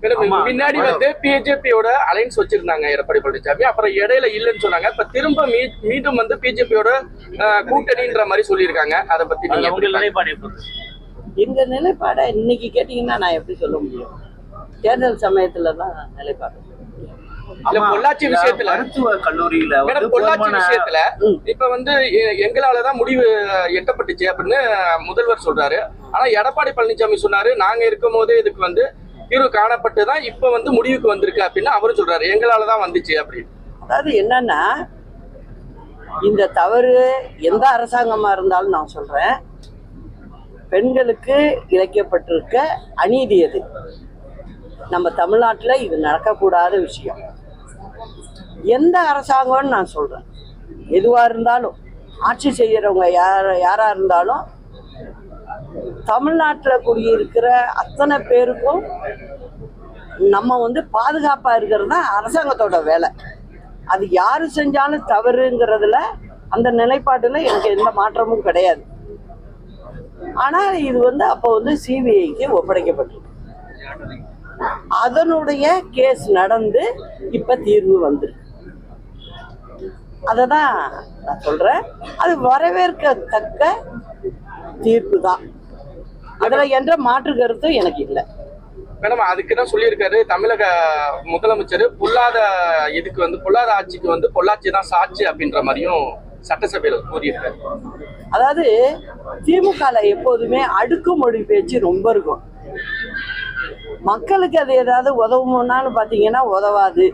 முன்னாடி பிஜேபியோட அலைன்ஸ் வச்சிருந்தாங்க எடப்பாடி பழனிசாமி, அப்புறம் இடையில இல்லைன்னு சொன்னாங்க. இப்ப திரும்ப மீண்டும் பிஜேபியோட கூட்டணின்ற மாதிரி சொல்லியிருக்காங்க. அதை பத்தி நீங்க நிலைப்பாடு? எங்க நிலைப்பாடை இன்னைக்கு கேட்டீங்கன்னா நான் எப்படி சொல்ல முடியும்? தேர்தல் சமயத்துலதான் நிலைப்பாடு. பொள்ளாச்சி விஷயத்துல, பொள்ளாச்சி விஷயத்துல இப்ப எங்களாலதான் முடிவு எட்டப்பட்டுச்சு அப்படின்னு முதல்வர் சொல்றாரு. ஆனா எடப்பாடி பழனிசாமி சொன்னாரு, நாங்க இருக்கும் போதே இதுக்கு தீர்வு காணப்பட்டுதான் இப்ப முடிவுக்கு வந்திருக்கு அப்படின்னு அவரும் சொல்றாரு. எங்களாலதான் வந்துச்சு அப்படின்னு. அதாவது என்னன்னா, இந்த தவறு எந்த அரசாங்கமா இருந்தாலும் நான் சொல்றேன், பெண்களுக்கு இழைக்கப்பட்டிருக்க அநீதி அது. நம்ம தமிழ்நாட்டில் இது நடக்கக்கூடாத விஷயம். எந்த அரசாங்கம்னு நான் சொல்றேன், எதுவா இருந்தாலும் ஆட்சி செய்யறவங்க யாரா இருந்தாலும் தமிழ்நாட்டில் குடியிருக்கிற அத்தனை பேருக்கும் நம்ம பாதுகாப்பா இருக்கிறது தான் அரசாங்கத்தோட வேலை. அது யாரு செஞ்சாலும் தவறுங்கிறதுல அந்த நிலைப்பாட்டுல எனக்கு எந்த மாற்றமும் கிடையாது. ஆனா இது அப்போ சிபிஐக்கு ஒப்படைக்கப்பட்டிருக்கு. அதனுடைய கேஸ் நடந்து இப்ப தீர்வு வந்திருக்கு. அததான் நான் சொல்றேன், அது வரவேற்கத்தக்க தீர்ப்பு தான். அதுல என்ற மாற்று கருத்தும் எனக்கு இல்லை. மேடம், அதுக்குதான் சொல்லியிருக்காரு தமிழக முதலமைச்சர், பொல்லாத இதுக்கு பொல்லாத ஆட்சிக்கு பொள்ளாச்சி தான் சாட்சி அப்படின்ற மாதிரியும் சட்டசபையில கூறியிருக்காரு. அதாவது திமுகல எப்போதுமே அடுக்குமொழி பேச்சு ரொம்ப இருக்கும். மக்களுக்கு அது ஏதாவது உதவுமான்னு பாத்தீங்கன்னா உதவாது.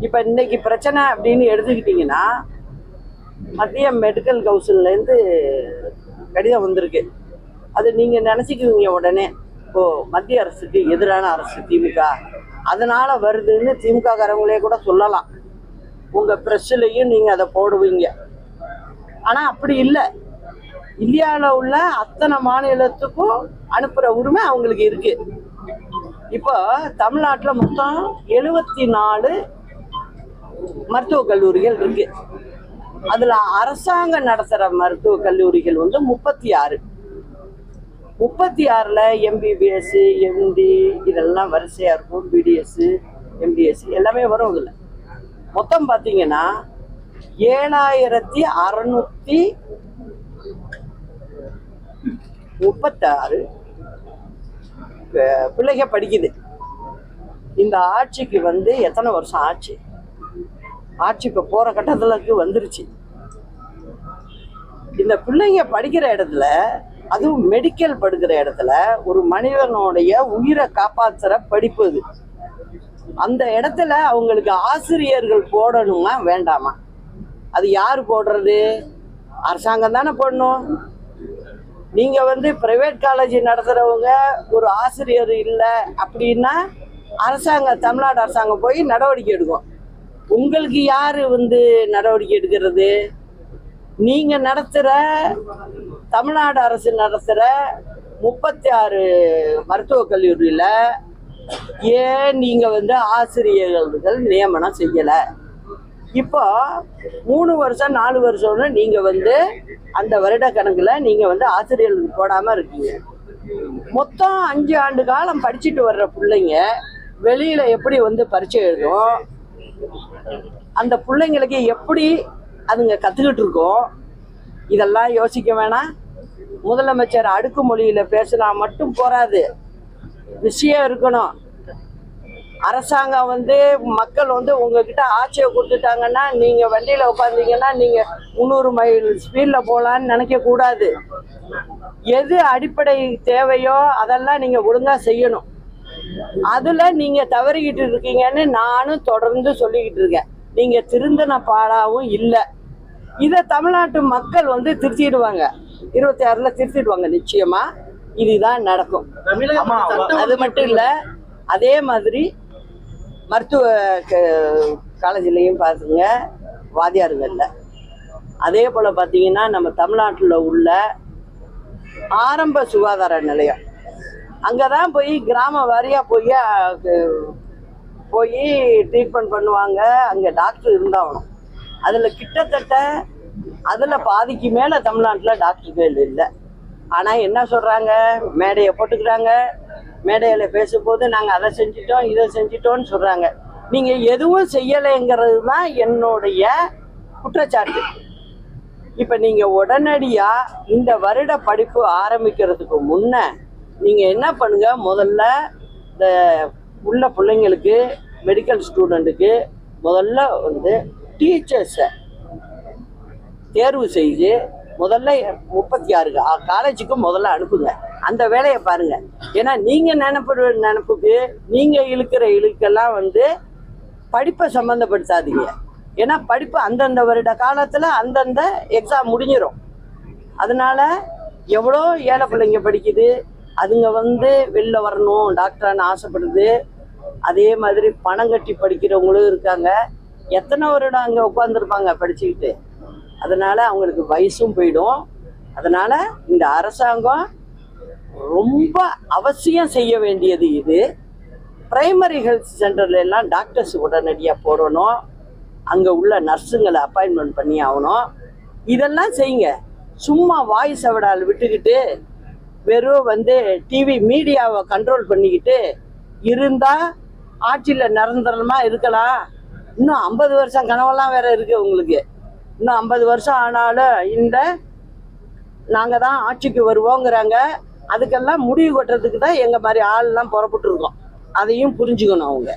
இப்ப இன்னைக்கு பிரச்சனை அப்படின்னு எடுத்துக்கிட்டீங்கன்னா, மத்திய மெடிக்கல் கவுன்சில்ல இருந்து கடிதம் வந்திருக்கு. அது நீங்க நினைச்சுக்குவீங்க உடனே, ஓ மத்திய அரசுக்கு எதிரான அரசு திமுக, அதனால வருதுன்னு திமுக காரங்களே கூட சொல்லலாம். உங்க பிரஸ்லயும் நீங்க அதை போடுவீங்க. ஆனா அப்படி இல்லை. இந்தியாவில் உள்ள அத்தனை மாநிலத்துக்கும் அனுப்புற உரிமை அவங்களுக்கு இருக்கு. இப்போ தமிழ்நாட்டில் மொத்தம் 74 மருத்துவக் கல்லூரிகள் இருக்கு. அதுல அரசாங்கம் நடத்துற மருத்துவக் கல்லூரிகள் 36. 36ல எம்பிபிஎஸ், எம்டி இதெல்லாம் வரிசையா இருக்கும். பிடிஎஸ், எம்டிஎஸ் எல்லாமே வரும். இதுல மொத்தம் பாத்தீங்கன்னா 7636 பிள்ளைங்க படிக்குது. இந்த ஆட்சிக்கு எத்தனை வருஷம் ஆச்சு? ஆட்சி இப்ப போற கட்டத்துக்கு வந்துருச்சு. இந்த பிள்ளைங்க படிக்கிற இடத்துல, அதுவும் மெடிக்கல் படிக்கிற இடத்துல, ஒரு மனிதனுடைய உயிரை காப்பாற்றுற படிப்பு அது. அந்த இடத்துல அவங்களுக்கு ஆசிரியர்கள் போடணுமா வேண்டாமா? அது யாரு போடுறது? அரசாங்கம் தானே போடணும். நீங்க பிரைவேட் காலேஜ் நடத்துறவங்க ஒரு ஆசிரியர் இல்லை அப்படின்னா தமிழ்நாடு அரசாங்கம் போய் நடவடிக்கை எடுக்கும். உங்களுக்கு யாரு நடவடிக்கை எடுக்கிறது? நீங்க நடத்துற தமிழ்நாடு அரசு நடத்துற 36 மருத்துவக் கல்லூரியில ஏன் நீங்க ஆசிரியர்கள் நியமனம் செய்யல? இப்போ 3 வருஷம் 4 வருஷம்னு நீங்க அந்த வருட கணக்குல நீங்க ஆசிரியர்களுக்கு போடாம இருக்கீங்க. மொத்தம் 5 ஆண்டு காலம் படிச்சுட்டு வர்ற பிள்ளைங்க வெளியில எப்படி பரீட்சை எழுதும்? அந்த பிள்ளைங்களுக்கு எப்படி அதுங்க கத்துக்கிட்டு இருக்கோம்? இதெல்லாம் யோசிக்க வேணாம். முதலமைச்சர் அடுக்குமொழியில பேசினா மட்டும் போராது, விஷயம் இருக்கணும். அரசாங்கம் மக்கள் உங்ககிட்ட ஆட்சியை கொடுத்துட்டாங்கன்னா, நீங்க வண்டியில உட்காந்தீங்கன்னா நீங்க 300 மைல் ஸ்பீட்ல போலான்னு நினைக்க கூடாது. எது அடிப்படை தேவையோ அதெல்லாம் நீங்க ஒழுங்கா செய்யணும். அதுல நீங்க தவறிக்கிட்டு இருக்கீங்கன்னு நானும் தொடர்ந்து சொல்லிக்கிட்டு இருக்கேன். நீங்க திருந்தின பாடாவும் இல்லை. இதை தமிழ்நாட்டு மக்கள் திருத்திடுவாங்க. 26ல திருத்திடுவாங்க நிச்சயமா. இதுதான் நடக்கும். அது மட்டும் இல்ல, அதே மாதிரி மருத்துவ காலேஜ்லையும் பாத்துங்க வாத்தியாருங்கள்ல. அதே போல பாத்தீங்கன்னா நம்ம தமிழ்நாட்டில் உள்ள ஆரம்ப சுகாதார நிலையம், அங்கதான் போய் கிராம வாரியா போய் ட்ரீட்மெண்ட் பண்ணுவாங்க. அங்க டாக்டர் இருந்தாகணும். அதுல கிட்டத்தட்ட பாதிக்கு மேல தமிழ்நாட்டில் டாக்டர்கள் இல்லை. ஆனா என்ன சொல்றாங்க? மேடையை போட்டுக்கிறாங்க, மேடையில் பேசும்போது நாங்கள் அதை செஞ்சிட்டோம் இதை செஞ்சிட்டோம்னு சொல்கிறாங்க. நீங்கள் எதுவும் செய்யலைங்கிறது தான் என்னுடைய குற்றச்சாட்டு. இப்போ நீங்கள் உடனடியாக இந்த வருட படிப்பு ஆரம்பிக்கிறதுக்கு முன்ன நீங்கள் என்ன பண்ணுங்க, முதல்ல இந்த உள்ள பிள்ளைங்களுக்கு மெடிக்கல் ஸ்டூடெண்ட்டுக்கு முதல்ல வந்து டீச்சர்ஸை தேர்வு செய்து முதல்ல 36 காலேஜுக்கு முதல்ல அனுப்புங்க. அந்த வேலையை பாருங்க. ஏன்னா நீங்கள் நினப்புக்கு நீங்கள் இழுக்கிற இழுக்கெல்லாம் வந்து படிப்பை சம்மந்தப்படுத்தாதீங்க. ஏன்னா படிப்பு அந்தந்த வருட காலத்தில் அந்தந்த எக்ஸாம் முடிஞ்சிடும். அதனால எவ்வளோ ஏழை பிள்ளைங்க படிக்குது, அதுங்க வந்து வெளில வரணும் டாக்டரான்னு ஆசைப்படுது. அதே மாதிரி பணம் கட்டி படிக்கிறவங்களும் இருக்காங்க. எத்தனை வருடம் அங்கே உட்காந்துருப்பாங்க படிச்சுக்கிட்டு. அதனால அவங்களுக்கு வயசும் போயிடும். அதனால இந்த அரசாங்கம் ரொம்ப அவசியம் செய்ய வேண்டியது இது. பிரைமரி ஹெல்த் சென்டர்ல எல்லாம் டாக்டர்ஸ் உடனடியாக போடணும். அங்கே உள்ள நர்ஸுங்களை அப்பாயின்மெண்ட் பண்ணி ஆகணும். இதெல்லாம் செய்யுங்க. சும்மா வாய்ஸ் அவடால் விட்டுக்கிட்டு வெறும் வந்து டிவி மீடியாவை கண்ட்ரோல் பண்ணிக்கிட்டு இருந்தால் ஆட்சியில் நிரந்தரமாக இருக்கலாம். இன்னும் 50 வருஷம் கனவெல்லாம் வேற இருக்கு உங்களுக்கு. இன்னும் 50 வருஷம் ஆனாலும் இந்த நாங்கள் தான் ஆட்சிக்கு வருவோங்கிறாங்க. அதுக்கெல்லாம் முடிவு கட்டுறதுக்கு தான் எங்கள் மாதிரி ஆள்லாம் புறப்பட்டுருக்கோம். அதையும் புரிஞ்சுக்கணும் அவங்க.